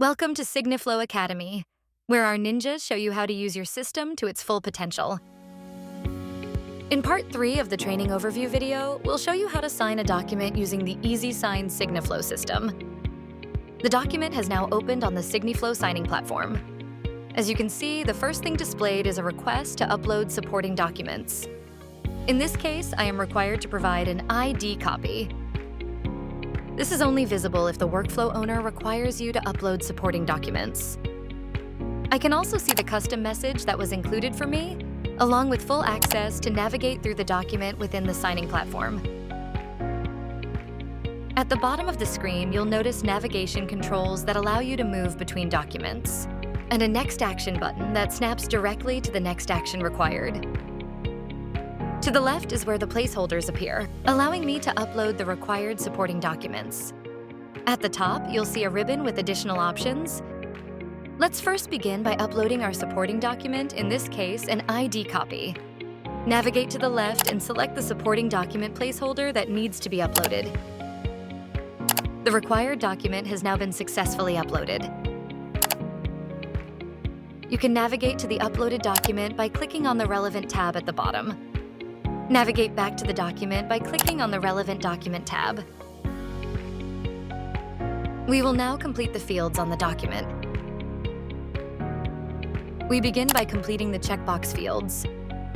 Welcome to SigniFlow Academy, where our ninjas show you how to use your system to its full potential. In part 3 of the training overview video, we'll show you how to sign a document using the Easy Sign SigniFlow system. The document has now opened on the SigniFlow signing platform. As you can see, the first thing displayed is a request to upload supporting documents. In this case, I am required to provide an ID copy. This is only visible if the workflow owner requires you to upload supporting documents. I can also see the custom message that was included for me, along with full access to navigate through the document within the signing platform. At the bottom of the screen, you'll notice navigation controls that allow you to move between documents, and a Next Action button that snaps directly to the next action required. To the left is where the placeholders appear, allowing me to upload the required supporting documents. At the top, you'll see a ribbon with additional options. Let's first begin by uploading our supporting document, in this case, an ID copy. Navigate to the left and select the supporting document placeholder that needs to be uploaded. The required document has now been successfully uploaded. You can navigate to the uploaded document by clicking on the relevant tab at the bottom. Navigate back to the document by clicking on the relevant document tab. We will now complete the fields on the document. We begin by completing the checkbox fields.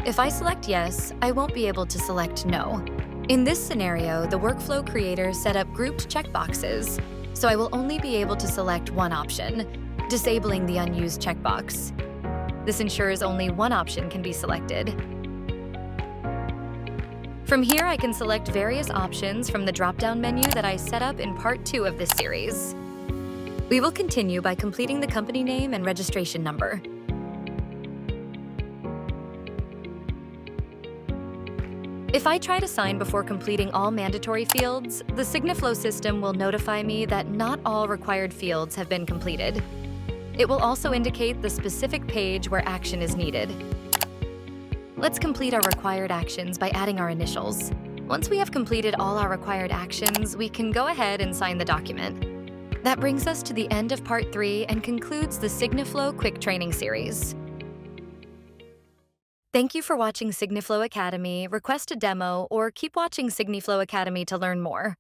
If I select yes, I won't be able to select no. In this scenario, the workflow creator set up grouped checkboxes, so I will only be able to select one option, disabling the unused checkbox. This ensures only one option can be selected. From here, I can select various options from the drop-down menu that I set up in part 2 of this series. We will continue by completing the company name and registration number. If I try to sign before completing all mandatory fields, the SigniFlow system will notify me that not all required fields have been completed. It will also indicate the specific page where action is needed. Let's complete our required actions by adding our initials. Once we have completed all our required actions, we can go ahead and sign the document. That brings us to the end of part 3 and concludes the SigniFlow Quick Training Series. Thank you for watching SigniFlow Academy. Request a demo or keep watching SigniFlow Academy to learn more.